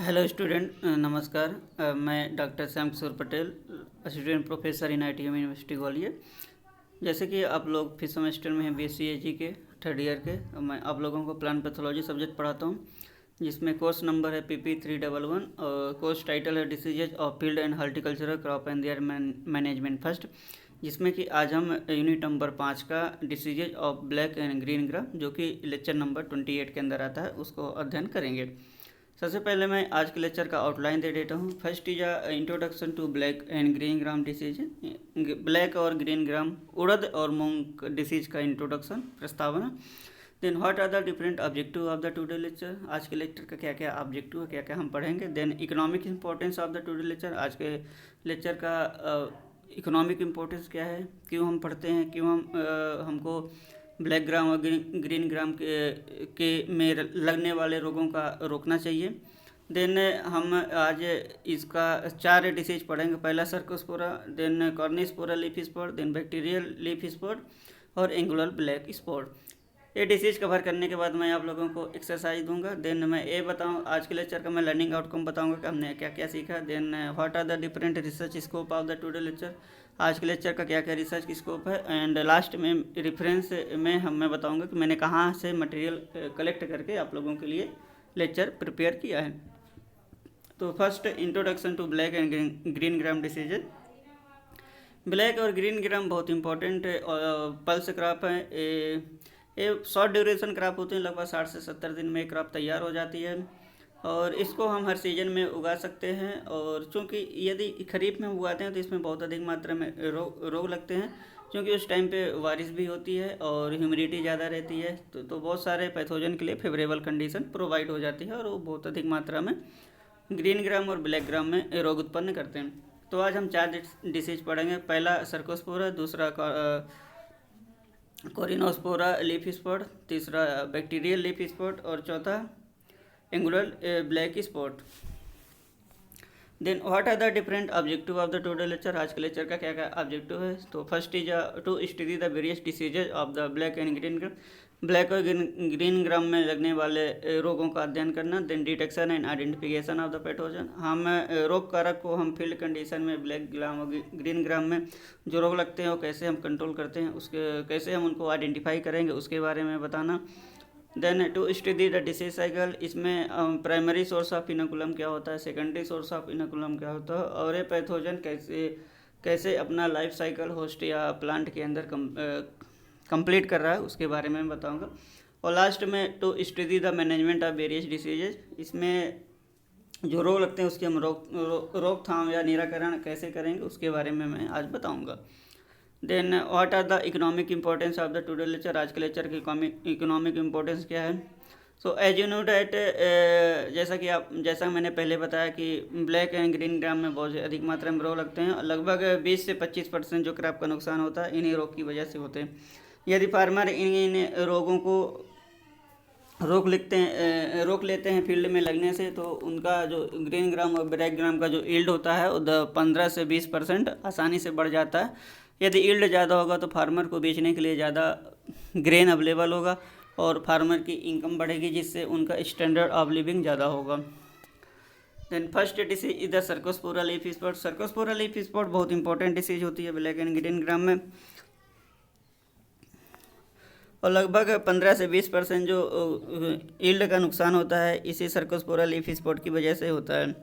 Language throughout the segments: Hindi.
हेलो स्टूडेंट, नमस्कार। मैं doctor Shyam Kishore Patel, assistant professor in ITM university Gwalior. जैसे कि आप लोग फिफ्थ सेमेस्टर में हैं BSc AG के थर्ड ईयर के, मैं आप लोगों को प्लांट पैथोलॉजी सब्जेक्ट पढ़ाता हूं, जिसमें कोर्स नंबर है PP311 और कोर्स टाइटल है diseases of field and horticultural crop and there management first, जिसमें कि आज हम यूनिट नंबर 5 का diseases of black and green ग्राम, जो कि लेक्चर नंबर 28 के अंदर आता है, उसको अध्ययन करेंगे। सबसे पहले मैं आज के लेक्चर का आउटलाइन दे देता हूँ। First is introduction to black and green gram disease. Black और ग्रीन ग्राम उड़द और मूंग डिसीज का इंट्रोडक्शन, प्रस्तावना। Then what are the different objective of the today lecture, आज के लेक्चर का क्या क्या ऑब्जेक्टिव है, क्या क्या हम पढ़ेंगे। Then economic importance of the today lecture, आज के लेक्चर का इकोनॉमिक इम्पोर्टेंस क्या है, क्यों हम पढ़ते हैं, क्यों हमको ब्लैक ग्राम और ग्रीन ग्राम के में लगने वाले रोगों का रोकना चाहिए। देन हम आज इसका 4 डिसीज पढ़ेंगे। पहला Cercospora, then Corynespora leaf spot, then bacterial leaf spot और एंगुलर ब्लैक स्पॉट। ये डिसीज कवर करने के बाद मैं आप लोगों को एक्सरसाइज दूंगा। देन मैं ये बताऊँ, आज के लेक्चर का मैं लर्निंग आउटकम बताऊंगा कि हमने क्या क्या सीखा। Then what are the different research scope of the today lecture, आज के लेक्चर का क्या क्या रिसर्च की स्कोप है। एंड लास्ट में रेफरेंस में मैं बताऊंगा कि मैंने कहाँ से मटेरियल कलेक्ट करके आप लोगों के लिए लेक्चर प्रिपेयर किया है। तो first, introduction to black and green gram diseases. Black और ग्रीन ग्राम बहुत इंपॉर्टेंट पल्स क्रॉप है। ये शॉर्ट ड्यूरेशन क्रॉप होते हैं, लगभग 60 से 70 दिन में क्रॉप तैयार हो जाती है और इसको हम हर सीजन में उगा सकते हैं। और चूँकि यदि खरीफ में उगाते हैं तो इसमें बहुत अधिक मात्रा में रोग लगते हैं, क्योंकि उस टाइम पे बारिश भी होती है और ह्यूमिडिटी ज़्यादा रहती है, तो बहुत सारे पैथोजन के लिए फेवरेबल कंडीशन प्रोवाइड हो जाती है और वो बहुत अधिक मात्रा में ग्रीन ग्राम और ब्लैक ग्राम में रोग उत्पन्न करते हैं। तो आज हम 4 डिसीज पढ़ेंगे। पहला सर्कोस्पोरा, दूसरा कोरिनोस्पोरा लीफ स्पॉट, तीसरा बैक्टीरियल लीफ स्पॉट और चौथा angular black spot. Then what are the different objective of the today lecture, आज के लेक्चर का क्या क्या ऑब्जेक्टिव है। तो first is to study the various diseases of the black and green gram, black और ग्रीन ग्राम में लगने वाले रोगों का अध्ययन करना। Then detection and identification of the pathogen, हम रोग कारक को हम फील्ड कंडीशन में ब्लैक ग्राम और ग्रीन ग्राम में जो रोग लगते हैं वो कैसे हम कंट्रोल करते हैं, उसके कैसे हम उनको आइडेंटिफाई करेंगे उसके बारे में बताना। Then to study the disease cycle, इसमें प्राइमरी सोर्स ऑफ इनोकुलम क्या होता है, सेकेंडरी सोर्स ऑफ इनोकुलम क्या होता है और ये पैथोजन कैसे अपना लाइफ साइकिल होस्ट या प्लांट के अंदर कंप्लीट कर रहा है, उसके बारे में बताऊंगा। और लास्ट में to study the management of various diseases, इसमें जो रोग लगते हैं उसके हम रोकथाम या निराकरण कैसे करेंगे उसके बारे में मैं आज बताऊंगा। Then what are the economic importance of the today lecture, आज के लेक्चर की इकोनॉमिक इम्पोर्टेंस क्या है। So as you know that, जैसा मैंने पहले बताया कि ब्लैक एंड ग्रीन ग्राम में बहुत अधिक मात्रा में रोग लगते हैं। लगभग 20 से 25% जो क्रॉप का नुकसान होता है इन्हीं रोग की वजह से होते हैं। यदि फार्मर इन रोगों को रोक लेते हैं फील्ड में लगने से, तो उनका जो ग्रीन ग्राम और ब्लैक ग्राम का जो ईल्ड होता है वो 15 से 20% आसानी से बढ़ जाता है। यदि ईल्ड ज़्यादा होगा तो फार्मर को बेचने के लिए ज़्यादा ग्रेन अवेलेबल होगा और फार्मर की इनकम बढ़ेगी, जिससे उनका स्टैंडर्ड ऑफ लिविंग ज़्यादा होगा। Then first disease is the Cercospora leaf spot. Cercospora leaf spot बहुत इंपॉर्टेंट डिसीज होती है ब्लैक एंड ग्रीन ग्राम में और लगभग 15 से 20% जो ईल्ड का नुकसान होता है इसी सर्कोस्पोरा लीफ स्पॉट की वजह से होता है।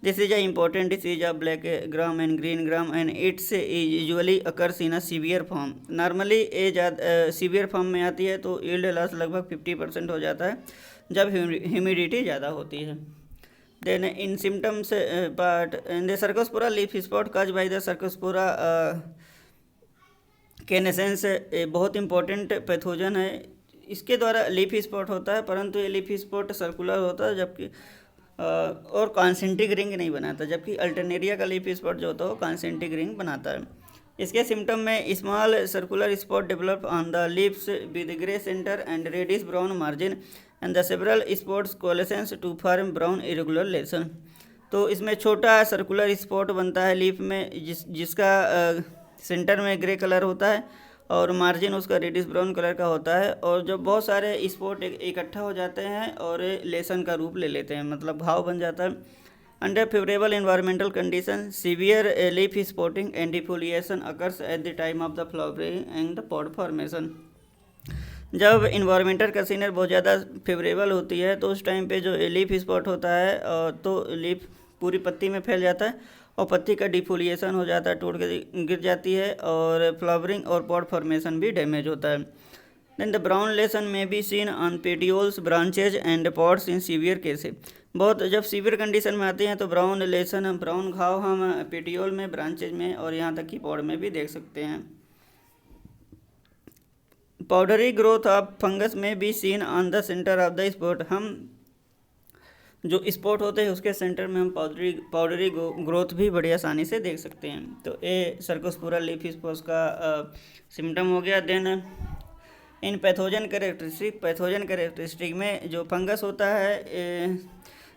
This is a important disease of black gram and green gram and it's usually occurs in a severe form. Normally ये ज़्यादा सीवियर फॉर्म में आती है, तो ईल्ड लॉस लगभग 50% हो जाता है जब ह्यूमिडिटी ज़्यादा होती है। Then in symptoms part in the Cercospora leaf spot cause by the Cercospora canescens बहुत इंपॉर्टेंट पैथोजन है। इसके द्वारा लीफ स्पॉट होता है, परंतु ये लीफ स्पॉट सर्कुलर होता है जबकि और कॉन्सेंट्रिक रिंग नहीं बनाता, जबकि अल्टरनेरिया का लीफ स्पॉट जो होता है वो कॉन्सेंट्रिक रिंग बनाता है। इसके सिम्टम में small circular spot develop on the leaves with grey centre and reddish brown margin and the several spots coalescence to form brown irregular lesion. तो इसमें छोटा सर्कुलर स्पॉट बनता है लीफ में, जिसका सेंटर में ग्रे कलर होता है और मार्जिन उसका रेडिश ब्राउन कलर का होता है। और जब बहुत सारे स्पॉट इकट्ठा हो जाते हैं और लेसन का रूप ले लेते हैं, मतलब घाव बन जाता है। Under favourable environmental condition severe leaf spotting and defoliation occurs at the time of the flowering and the pod formation. जब इन्वायरमेंटल कंडीशन बहुत ज़्यादा फेवरेबल होती है तो उस टाइम पे जो लीफ स्पॉट होता है तो लीफ पूरी पत्ती में फैल जाता है और पत्ती का डिफोलिएशन हो जाता है, टूट के गिर जाती है और फ्लावरिंग और पॉड फॉर्मेशन भी डैमेज होता है। देन द ब्राउन लेसन में be seen on petioles branches and pods in severe cases. बहुत जब सीवियर कंडीशन में आते हैं तो ब्राउन लेसन, ब्राउन घाव हम पेटियोल में, ब्रांचेज में और यहाँ तक कि पॉड में भी देख सकते हैं। पाउडरी ग्रोथ ऑफ फंगस में be seen on the centre of the spot. हम जो स्पॉट होते हैं उसके सेंटर में हम पाउडरी ग्रोथ भी बड़ी आसानी से देख सकते हैं। तो ये सर्कोस्पोरा लीफ स्पॉट्स का सिम्टम हो गया। देन इन पैथोजन कैरेक्टरिस्टिक में जो फंगस होता है,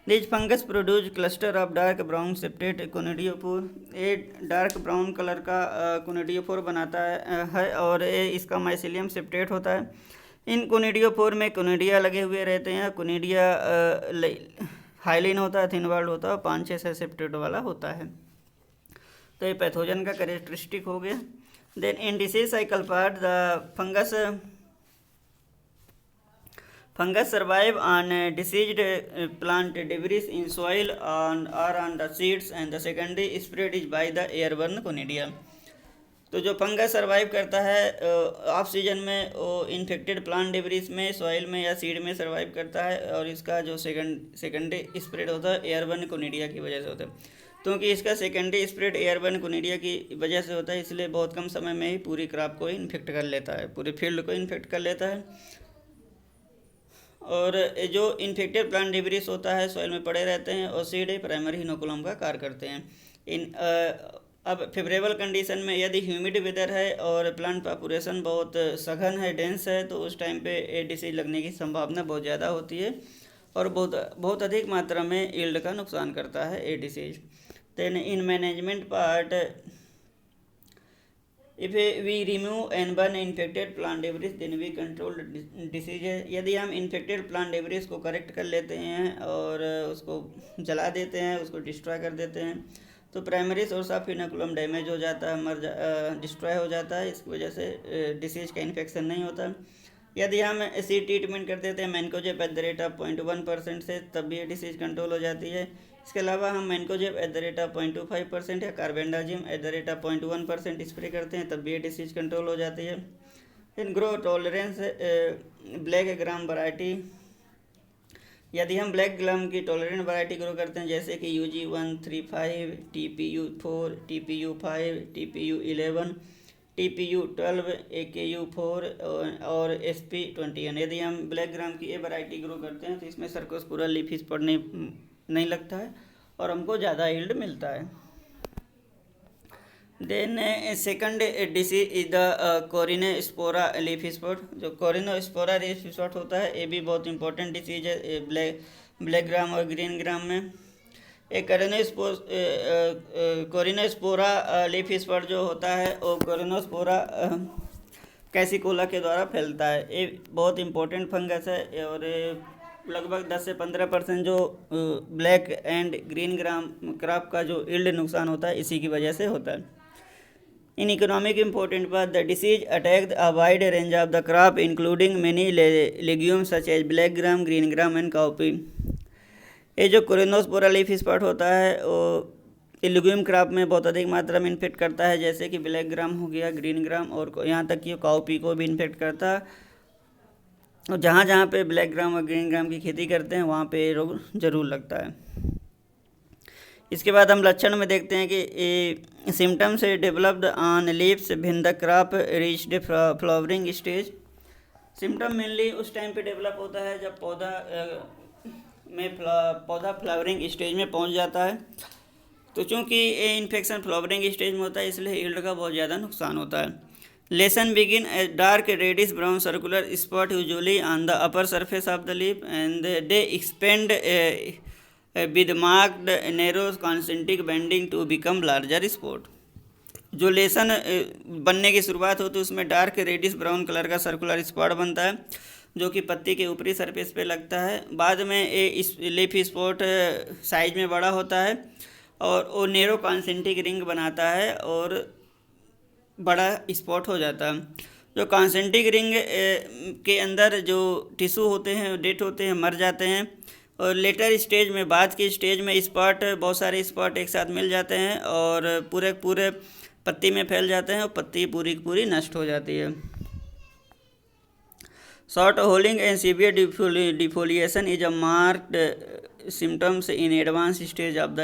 this fungus produce cluster of dark brown septate conidiophore. ये डार्क ब्राउन कलर का कोनिडियोपोर बनाता है और ये इसका माइसिलियम सेप्टेट होता है। इन कोनिडियोपोर में कोनिडिया लगे हुए रहते हैं। कोनिडिया हाइलिन होता है, थिन वाल्ड होता है, 5-6 सेप्टेट वाला होता है। तो ये पैथोजन का कैरेक्टरिस्टिक हो गया। Then in disease cycle part the fungus survive on diseased plant debris in soil or on the seeds and the secondary spread is by the airborne conidia। तो जो फंगस सर्वाइव करता है ऑफ सीजन में वो इन्फेक्टेड प्लांट डिब्रीज में, सॉइल में या सीड में सर्वाइव करता है और इसका जो सेकेंडरी स्प्रेड होता है एयरबर्न कोनिडिया की वजह से होता है। क्योंकि इसका सेकेंडरी स्प्रेड एयरबर्न कोनिडिया की वजह से होता है इसलिए बहुत कम समय में ही पूरी क्रॉप को इन्फेक्ट कर लेता है, पूरे फील्ड को इन्फेक्ट कर लेता है। और जो इन्फेक्टेड प्लांट डिब्रीज होता है सॉइल में पड़े रहते हैं और सीड प्राइमरी इनोकुलम का कार्य करते हैं। अब फेवरेबल कंडीशन में यदि ह्यूमिड वेदर है और प्लांट पॉपुलेशन बहुत सघन है, डेंस है, तो उस टाइम पे ए डिसीज लगने की संभावना बहुत ज़्यादा होती है और बहुत अधिक मात्रा में यील्ड का नुकसान करता है a disease. Then in management part if we remove and burn infected plant debris then we control disease. यदि हम इन्फेक्टेड प्लांट डेब्रिस को करेक्ट कर लेते हैं और उसको जला देते हैं, उसको डिस्ट्रॉय कर देते हैं, तो primary source of inoculum damage हो जाता है, डिस्ट्रॉय हो जाता है। इसकी वजह से डिसीज का इन्फेक्शन नहीं होता। यदि हम ऐसी ट्रीटमेंट कर देते हैं mancozeb at the rate of 0.1% से, तब भी ये डिसीज कंट्रोल हो जाती है। इसके अलावा हम mancozeb at the rate of 0.25% या carbendazim at the rate of 0.1% spray करते हैं, तब भी ये डिसीज कंट्रोल हो जाती है। In grow tolerance black gram variety, यदि हम ब्लैक ग्राम की टॉलरेंट वैरायटी ग्रो करते हैं जैसे कि UG135, TPU4, TPU5, TPU11, TPU12, AKU4 और SP21, यदि हम ब्लैक ग्राम की ये वैरायटी ग्रो करते हैं तो इसमें सर्कोस्पोरा लीफ स्पॉट नहीं लगता है और हमको ज़्यादा यील्ड मिलता है। Then second disease is the Corynespora leaf spot. जो कोरिनोस्पोरा लीफ स्पॉट होता है ये भी बहुत इंपॉर्टेंट डिसीज है ब्लैक ग्राम और ग्रीन ग्राम में। एक कोरिनोस्पोरा लीफ स्पॉट जो होता है वो कोरिनोस्पोरा कैसिकोला के द्वारा फैलता है। ये बहुत इंपॉर्टेंट फंगस है और लगभग 10 से 15% जो black and green gram crop का जो यील्ड नुकसान होता है इसी की वजह से होता है। इन इकोनॉमिक इम्पोर्टेंट बात, the disease attack a wide range of the crop including many legumes such as black gram, green gram and cowpea. ये जो कोरिनोस्पोरा लीफ स्पॉट होता है वो लेग्यूम क्रॉप में बहुत अधिक मात्रा में इन्फेक्ट करता है, जैसे कि ब्लैक ग्राम हो गया, ग्रीन ग्राम और यहाँ तक कि काउपी को भी इन्फेक्ट करता है। और जहाँ जहाँ पे ब्लैक ग्राम और ग्रीन ग्राम की खेती करते हैं वहाँ पे रोग जरूर लगता है। इसके बाद हम लक्षण में देखते हैं कि symptoms developed on leaves when the crop reached flowering stage. Symptom mainly उस टाइम पे डेवलप होता है जब पौधा फ्लावरिंग स्टेज में पहुंच जाता है। तो चूँकि ये इन्फेक्शन फ्लावरिंग स्टेज में होता है इसलिए यील्ड का बहुत ज़्यादा नुकसान होता है। Lesion begin as dark reddish brown circular spot usually on the upper surface of the leaf and they expand with marked narrow concentric bending to become larger spot। जो लेसन बनने की शुरुआत होती है उसमें डार्क रेडिश ब्राउन कलर का सर्कुलर स्पॉट बनता है जो कि पत्ती के ऊपरी सरफेस पे लगता है। बाद में ये इस लीफ स्पॉट साइज में बड़ा होता है और वो नेरो कॉन्सेंट्रिक रिंग बनाता है और बड़ा स्पॉट हो जाता है। जो कॉन्सेंट्रिक रिंग के अंदर जो टिश्यू होते हैं डेड होते हैं, मर जाते हैं और लेटर स्टेज में, बाद की स्टेज में स्पॉट, बहुत सारे स्पॉट एक साथ मिल जाते हैं और पूरे पूरे पत्ती में फैल जाते हैं और पत्ती पूरी की पूरी नष्ट हो जाती है। Short holding and severe defoliation is a marked symptoms in advance stage of the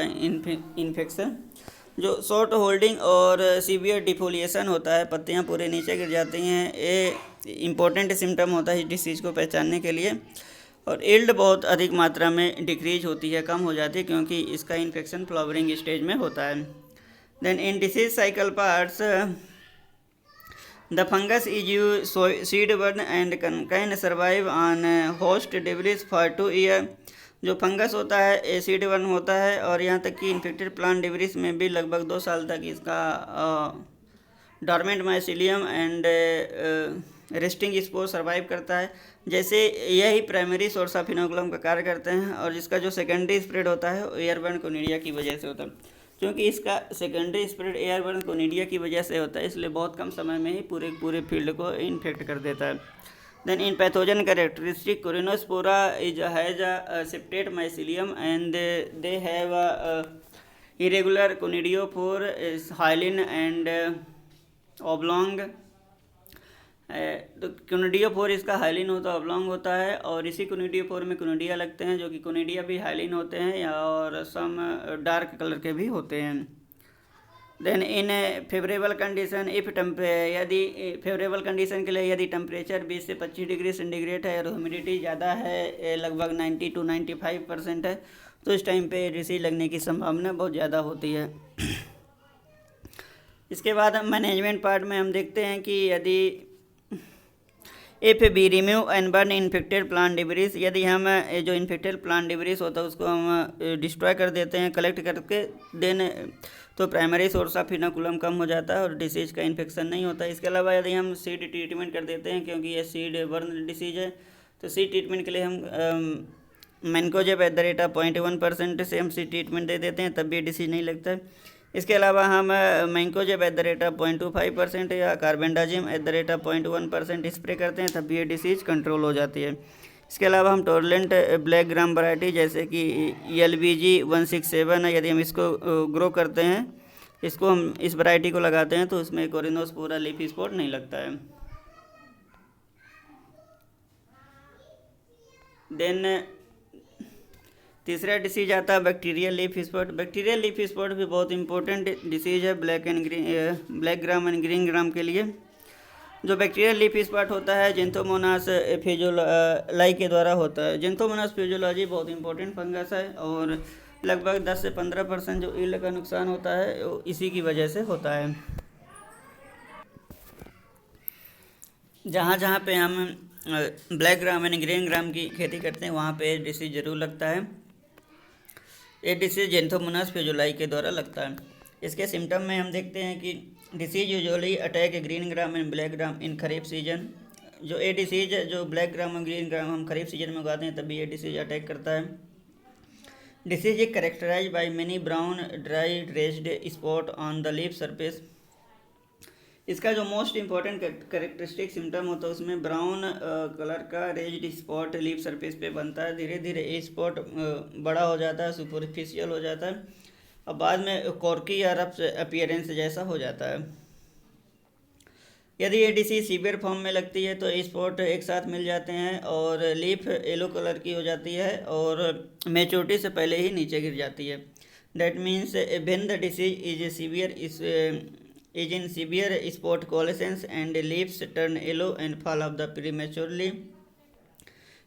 infection. जो शॉर्ट होल्डिंग और सीवियर डिफोलिएशन होता है, पत्तियां पूरे नीचे गिर जाती हैं, ये इम्पोर्टेंट सिम्टम होता है इस डिसीज़ को पहचानने के लिए। और यील्ड बहुत अधिक मात्रा में डिक्रीज होती है, कम हो जाती है, क्योंकि इसका इन्फेक्शन फ्लावरिंग स्टेज में होता है। Then in disease cycle parts the fungus is you seed borne and can survive on host debris for 2 year. जो फंगस होता है एसिड बर्न होता है और यहाँ तक कि इन्फेक्टेड प्लांट डेब्रिस में भी लगभग 2 साल तक इसका dormant mycelium and resting spore survive करता है। जैसे यही प्राइमरी सोर्स ऑफ इनोकुलम का कार्य करते हैं और इसका जो सेकेंडरी स्प्रेड होता है एयरबर्न कोनिडिया की वजह से होता है। क्योंकि इसका सेकेंडरी स्प्रेड एयरबर्न कोनिडिया की वजह से होता है, इसलिए बहुत कम समय में ही पूरे फील्ड को इन्फेक्ट कर देता है। Then in pathogen characteristic Corynespora is has a septate mycelium and they have irregular conidiophore hyaline and oblong. तो कोनिडियोफोर इसका हाइलिन होता है, ऑब्लॉन्ग होता है और इसी कोनिडियोफोर में कोनिडिया लगते हैं, जो कि कोनिडिया भी हाइलिन होते हैं और सम डार्क कलर के भी होते हैं। देन इन फेवरेबल कंडीशन यदि फेवरेबल कंडीशन के लिए यदि टेम्परेचर 20 से 25 डिग्री सेंटीग्रेड है और ह्यूमिडिटी ज़्यादा है, लगभग 90 to 95% है, तो इस टाइम पे डिसीज लगने की संभावना बहुत ज़्यादा होती है। इसके बाद मैनेजमेंट पार्ट में हम देखते हैं कि यदि if be remove and burn infected plant debris, यदि हम जो इन्फेक्टेड प्लांट डिब्रीज होता है उसको हम डिस्ट्रॉय कर देते हैं कलेक्ट करके, देन तो प्राइमरी सोर्स ऑफ इनोकुलम कम हो जाता है और डिसीज का इन्फेक्शन नहीं होता। इसके अलावा यदि हम सीड ट्रीटमेंट कर देते हैं, क्योंकि ये सीड बर्न डिसीज है, तो सीड ट्रीटमेंट के लिए हम मैनकोजेब @0.1% से हम सीड ट्रीटमेंट दे देते हैं, तब भी डिसीज नहीं लगता है। इसके अलावा हम मैंकोजेब @0.25% या कार्बेंडाजिम @0.1% स्प्रे करते हैं, तब भी ये डिसीज कंट्रोल हो जाती है। इसके अलावा हम टोरलेंट ब्लैक ग्राम वैरायटी जैसे कि LBG 167 है, यदि हम इसको ग्रो करते हैं, इसको हम इस वैरायटी को लगाते हैं, तो उसमें कोरिनोस्पोरा लीफ स्पॉट नहीं लगता है। देन तीसरा डिसीज आता है bacterial leaf spot. Bacterial leaf spot भी बहुत इंपॉर्टेंट डिसीज है ब्लैक ग्राम एंड ग्रीन ग्राम के लिए। जो बैक्टीरियल लीफ स्पॉट होता है जेंथोमोनास फ्यूजुलाई के द्वारा होता है। जेंथोमोनास फ्यूजुलाजी बहुत इंपॉर्टेंट फंगस है और लगभग 10 से 15% जो ईल्ड का नुकसान होता है वो इसी की वजह से होता है। जहाँ जहाँ पे हम ब्लैक ग्राम एंड ग्रीन ग्राम की खेती करते हैं वहाँ पे डिसीज जरूर लगता है। ये डिसीज जेंथोमोनास फ्यूजुलाई के द्वारा लगता है। इसके सिम्टम में हम देखते हैं कि disease usually attack green gram and black gram in kharif season. जो ये डिसीज जो ब्लैक ग्राम और ग्रीन ग्राम हम खरीफ सीजन में उगाते हैं तभी ये डिसीज अटैक करता है। Disease is characterize by many brown dry raised spot on the leaf surface. इसका जो मोस्ट इंपॉर्टेंट कैरेक्टरिस्टिक सिम्टम होता है उसमें ब्राउन कलर का रेज्ड स्पॉट लीफ सरफेस पे बनता है। धीरे धीरे ये स्पॉट बड़ा हो जाता है, सुपरफिशियल हो जाता है और बाद में कॉर्की या रफ अपीयरेंस जैसा हो जाता है। यदि ये डिसीज सीवियर फॉर्म में लगती है तो स्पॉट एक साथ मिल जाते हैं और लीफ येलो कलर की हो जाती है और मैच्योरिटी से पहले ही नीचे गिर जाती है। That means when the disease is in severe spot coalescence and leaves turn yellow and fall off the prematurely.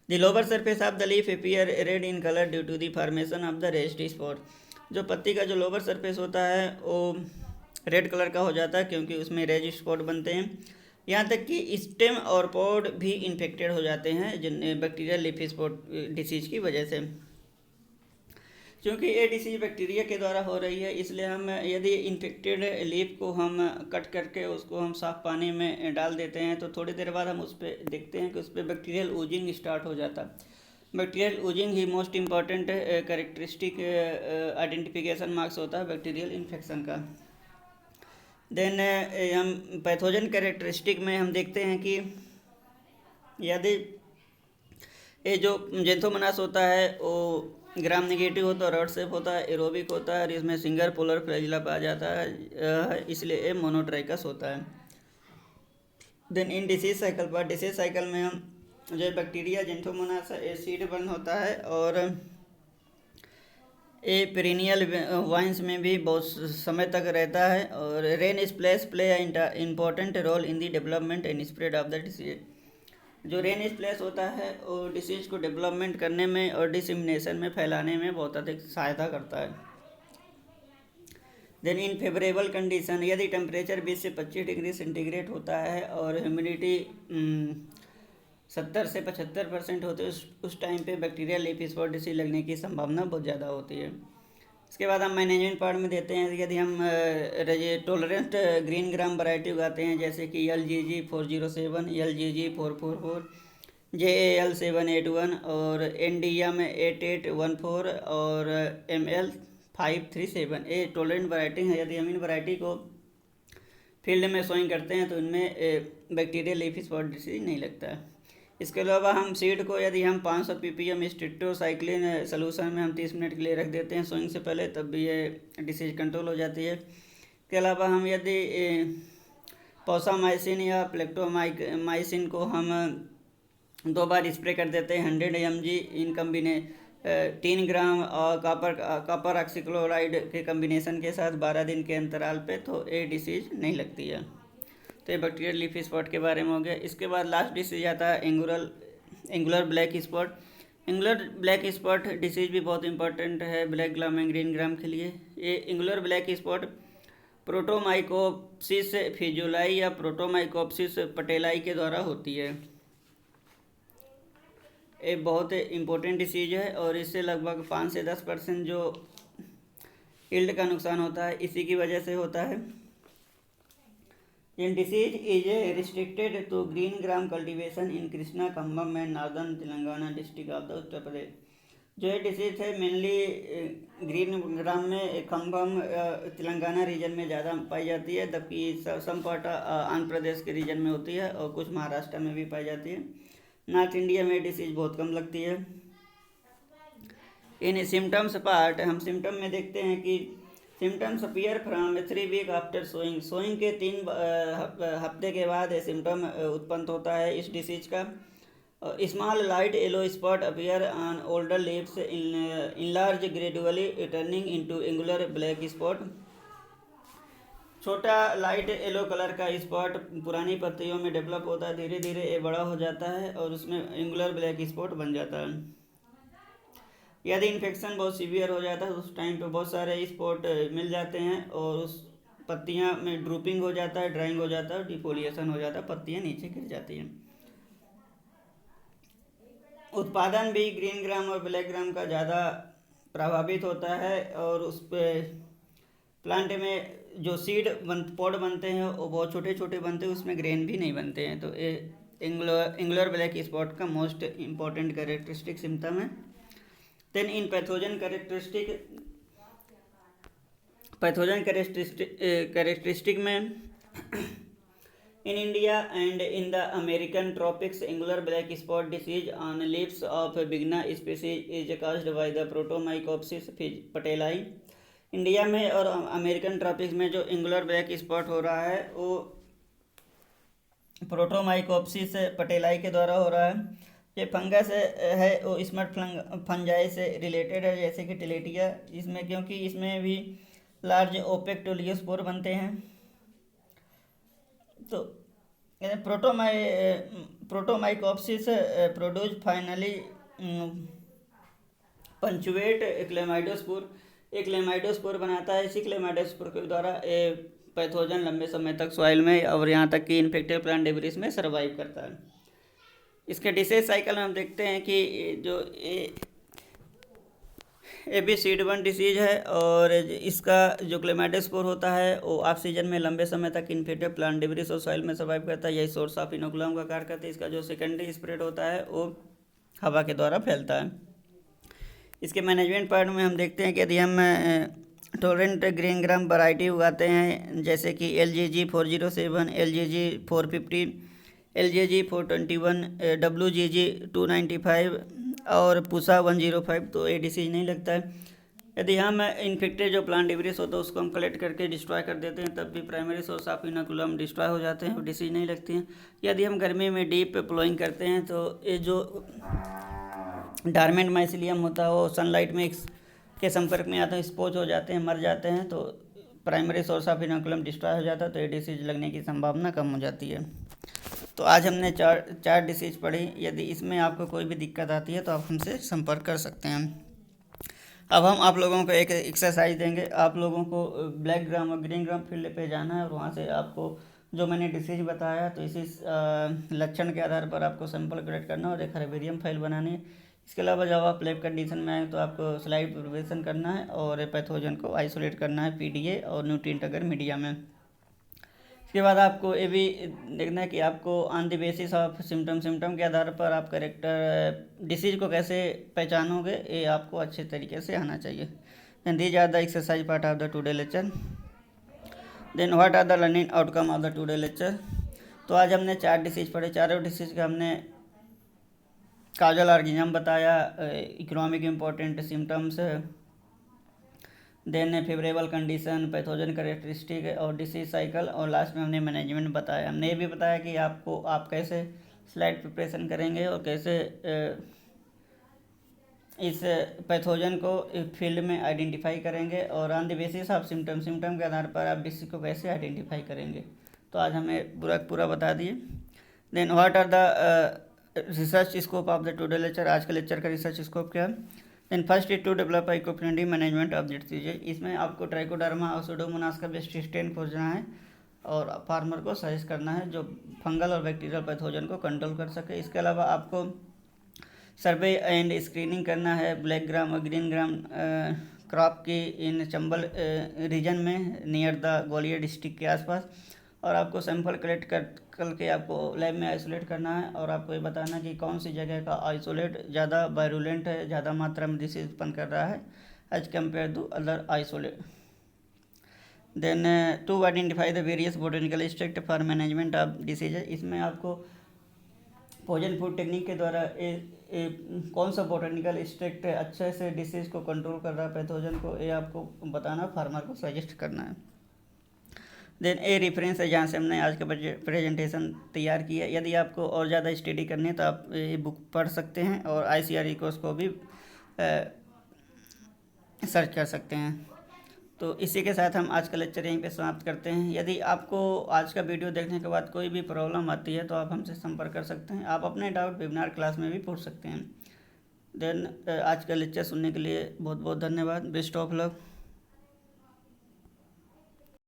The lower surface of the leaf appear red in color due to the formation of the raised spot. जो पत्ती का जो लोअर सरफेस होता है वो रेड कलर का हो जाता है क्योंकि उसमें रेज स्पॉट बनते हैं। यहाँ तक कि स्टेम और पॉड भी इन्फेक्टेड हो जाते हैं जिन बैक्टीरियल लीफ स्पॉट डिसीज की वजह से। क्योंकि ये डिसीज बैक्टीरिया के द्वारा हो रही है, इसलिए हम यदि इन्फेक्टेड लीफ को हम कट करके उसको हम साफ पानी में डाल देते हैं तो थोड़ी देर बाद हम उस पर देखते हैं कि उस पर बैक्टीरियल ऊजिंग स्टार्ट हो जाता है। बैक्टीरियल ऊजिंग ही most important characteristic identification marks होता है बैक्टीरियल इन्फेक्शन का। देन हम पैथोजन कैरेक्टरिस्टिक में हम देखते हैं कि यदि ये जो जेंथोमोनास होता है वो ग्राम नेगेटिव होता है, रॉड शेप होता है, एरोबिक होता है और इसमें सिंगल पोलर फ्लैजिला पाया जाता है, इसलिए ये मोनोट्राइकस होता है। देन इन डिसीज साइकिल पर, डिसीज साइकिल में हम जो बैक्टीरिया जेंथोमोनास है सीड बर्न होता है और ये पेरिनियल वाइन्स में भी बहुत समय तक रहता है और rain splash play important role in the development and spread of the disease. जो रेन स्प्लैश होता है वो डिसीज को डेवलपमेंट करने में और डिसमिनेशन में फैलाने में बहुत अधिक सहायता करता है। देन इन फेवरेबल कंडीशन, यदि टेम्परेचर 20 से 25 डिग्री सेंटीग्रेड होता है और ह्यूमिडिटी 70 से 75% होते है उस टाइम पे बैक्टीरियल लीफ स्पॉट डिसीज लगने की संभावना बहुत ज़्यादा होती है। इसके बाद हम मैनेजमेंट पार्ट में देते हैं, यदि हम टॉलरेंट ग्रीन ग्राम वैरायटी उगाते हैं जैसे कि LGG 407, LGG 444, JAL 781 और NDM 8814 और ML 537, ये टॉलरेंट वैरायटी है। यदि हम इन वैरायटी को फील्ड में सोइंग करते हैं तो इनमें बैक्टीरियल लीफ स्पॉट डिसीज नहीं लगता है। इसके अलावा हम सीड को यदि हम 500 ppm स्ट्रिप्टोसाइक्लिन सलूशन में हम 30 मिनट के लिए रख देते हैं सोइंग से पहले, तब भी ये डिसीज कंट्रोल हो जाती है। इसके अलावा हम यदि पौसामाइसिन या प्लेक्टोमाइसिन को हम 2 बार स्प्रे कर देते हैं 100 mg इन कम्बिने 3 ग्राम और कॉपर ऑक्सीक्लोराइड के कम्बिनेशन के साथ 12 दिन के अंतराल पे, तो ये डिसीज नहीं लगती है। तो ये बैक्टीरियल लीफ स्पॉट के बारे में हो गया। इसके बाद लास्ट डिसीज आता है angular black spot. Angular black spot disease भी बहुत इंपॉर्टेंट है ब्लैक ग्राम एंड ग्रीन ग्राम के लिए। ये एंगुलर ब्लैक स्पॉट प्रोटोमाइकोप्सिस फिजुलाई या प्रोटोमाइकोप्सिस पटेलाई के द्वारा होती है। ये बहुत इंपॉर्टेंट डिसीज है और इससे लगभग 5 से 10% जो यील्ड का नुकसान होता है इसी की वजह से होता है। This disease is restricted to green gram cultivation in Krishna Kambam and Northern Telangana district of the Uttar Pradesh. जो ये डिसीज है मेनली ग्रीन ग्राम में खम्बम तेलंगाना रीजन में ज़्यादा पाई जाती है, जबकि सम पार्ट आंध्र प्रदेश के रीजन में होती है और कुछ महाराष्ट्र में भी पाई जाती है। नॉर्थ इंडिया में डिसीज बहुत कम लगती है। इन सिम्टम्स पार्ट हम सिम्टम में देखते हैं कि symptoms appear from 3 week after sowing. Sowing के 3 हफ्ते के बाद सिम्टम उत्पन्न होता है इस डिसीज का। Small light yellow spot appear on older leaves enlarge gradually turning into angular black spot. छोटा लाइट येलो कलर का स्पॉट पुरानी पत्तियों में डेवलप होता है, धीरे धीरे ये बड़ा हो जाता है और उसमें एंगुलर ब्लैक स्पॉट बन जाता है। यदि इन्फेक्शन बहुत सीवियर हो जाता है तो उस टाइम पे बहुत सारे स्पॉट मिल जाते हैं और उस पत्तियां में ड्रूपिंग हो जाता है, ड्राइंग हो जाता है, डिफोलिएशन हो जाता है, पत्तियां नीचे गिर जाती हैं। उत्पादन भी ग्रीन ग्राम और ब्लैक ग्राम का ज़्यादा प्रभावित होता है और उस पर प्लांट में जो सीड पॉड बनते हैं वो बहुत छोटे छोटे बनते हैं, उसमें ग्रेन भी नहीं बनते हैं। तो ये एंगुलर ब्लैक स्पॉट का मोस्ट इम्पॉर्टेंट कैरेक्टरिस्टिक सिम्टम है। देन इन पैथोजन कैरेक्टरिस्टिक में in India and in the American tropics, angular black spot disease on leaves of Bigna species is caused by the Protomycopsis patelai। India में और अमेरिकन ट्रॉपिक्स में जो एंगुलर ब्लैक स्पॉट हो रहा है वो प्रोटोमाइकोप्सिस पटेलाई के द्वारा हो रहा है। ये फंगस है वो स्मट फंजाई से रिलेटेड है जैसे कि टिलेटिया, इसमें क्योंकि इसमें भी लार्ज ओपेक टोलियोस्पोर बनते हैं। तो प्रोटोमाइकोप्सिस प्रोड्यूस फाइनली पंचुएट क्लेमाइडोस्पोर, एक क्लेमाइडोस्पोर बनाता है। इसी क्लेमाइडोस्पोर के द्वारा ये पैथोजन लंबे समय तक सॉइल में और यहाँ तक कि इन्फेक्टेड प्लांट डेब्रिस में सर्वाइव करता है। इसके डिसीज साइकिल में हम देखते हैं कि जो AB सीड 1 डिसीज है और इसका जो क्लेमाइड स्पोर होता है वो ऑफ सीजन में लंबे समय तक इन्फेक्टेड प्लांट डिब्रिस और सॉइल में सर्वाइव करता है। यही सोर्स ऑफ इनोकुलम का कार्य करता है। इसका जो सेकेंडरी स्प्रेड होता है वो हवा के द्वारा फैलता है। इसके मैनेजमेंट पार्ट में हम देखते हैं कि यदि हम टोरेंट ग्रीन ग्राम वैरायटी उगाते हैं जैसे कि LGG 407, LGG 450, LGG 421, WGG 295 और पूसा 105, तो ये डिसीज नहीं लगता है। यदि हम इन्फेक्टेड जो प्लांट डिब्रिस होता है उसको हम कलेक्ट करके डिस्ट्रॉय कर देते हैं तब भी primary source of inoculum destroy हो जाते हैं और डिसीज नहीं लगती हैं। यदि हम गर्मी में डीप प्लोइंग करते हैं तो ये जो डार्मेंट माइसिलियम होता है वो सनलाइट में के संपर्क में आते हैं, स्पोज हो जाते हैं, मर जाते हैं, तो primary source of inoculum destroy हो जाता है, तो ये डिसीज लगने की संभावना कम हो जाती है। तो आज हमने चार डिसीज पढ़ी। यदि इसमें आपको कोई भी दिक्कत आती है तो आप हमसे संपर्क कर सकते हैं। अब हम आप लोगों को एक एक्सरसाइज देंगे। आप लोगों को ब्लैक ग्राम और ग्रीन ग्राम फील्ड पे जाना है और वहाँ से आपको जो मैंने डिसीज बताया तो इसी लक्षण के आधार पर आपको सैंपल कलेक्ट करना और एक हर्बेरियम फाइल बनानी है। इसके अलावा जब आप लैब कंडीशन में आए तो आपको स्लाइड प्रिपरेशन करना है और पैथोजन को आइसोलेट करना है PDA और न्यूट्रिएंट अगर मीडिया में। इसके बाद आपको ये भी देखना है कि आपको on the basis of symptom के आधार पर आप करेक्टर डिसीज को कैसे पहचानोगे, ये आपको अच्छे तरीके से आना चाहिए। Then these are the exercise part of the today lecture. Then what are the learning outcome of the today lecture. तो आज हमने 4 डिसीज पढ़े। चारों डिसीज का हमने काजल ऑर्गेनिज्म बताया, economic important symptoms, then favourable condition, pathogen characteristic और डिसीज साइकिल, और लास्ट में हमने मैनेजमेंट बताया। हमने ये भी बताया कि आप कैसे स्लाइड प्रिपरेशन करेंगे और कैसे इस पैथोजन को फील्ड में आइडेंटिफाई करेंगे और on the basis of symptom के आधार पर आप डिसीज को कैसे आइडेंटिफाई करेंगे। तो आज हमें पूरा बता दिए। Then what are the research scope of the today lecture. आज के लेक्चर का रिसर्च स्कोप क्या है। Then first is to develop eco friendly management of disease. इसमें आपको ट्राइकोडर्मा और सुडोमोनास का बेस्ट स्ट्रेन खोजना है और फार्मर को सजेस्ट करना है जो फंगल और बैक्टीरियल पैथोजन को कंट्रोल कर सके। इसके अलावा आपको सर्वे एंड स्क्रीनिंग करना है ब्लैक ग्राम और ग्रीन ग्राम क्रॉप की इन चंबल रीजन में नियर द ग्वालियर डिस्ट्रिक्ट के आसपास, और आपको सैंपल कलेक्ट करके आपको लैब में आइसोलेट करना है और आपको ये बताना कि कौन सी जगह का आइसोलेट ज़्यादा वायरुलेंट है, ज़्यादा मात्रा में डिसीज उत्पन्न कर रहा है as compare to other isolate. Then to identify the various botanical extract for management of disease. इसमें आपको पॉइजन फूड टेक्निक के द्वारा कौन सा बोटेनिकल स्ट्रेक्ट अच्छे से डिसीज को कंट्रोल कर रहा है पैथोजन को, ये आपको बताना, फार्मर को सजेस्ट करना है। देन ए रेफरेंस है जहाँ से हमने आज का प्रेजेंटेशन तैयार किया। यदि आपको और ज़्यादा स्टडी करनी है तो आप ये बुक पढ़ सकते हैं और ICAR कोर्स को भी सर्च कर सकते हैं। तो इसी के साथ हम आज का लेक्चर यहीं पे समाप्त करते हैं। यदि आपको आज का वीडियो देखने के बाद कोई भी प्रॉब्लम आती है तो आप हमसे संपर्क कर सकते हैं। आप अपने डाउट वेबिनार क्लास में भी पूछ सकते हैं। देन आज का लेक्चर सुनने के लिए बहुत बहुत धन्यवाद। Best of luck.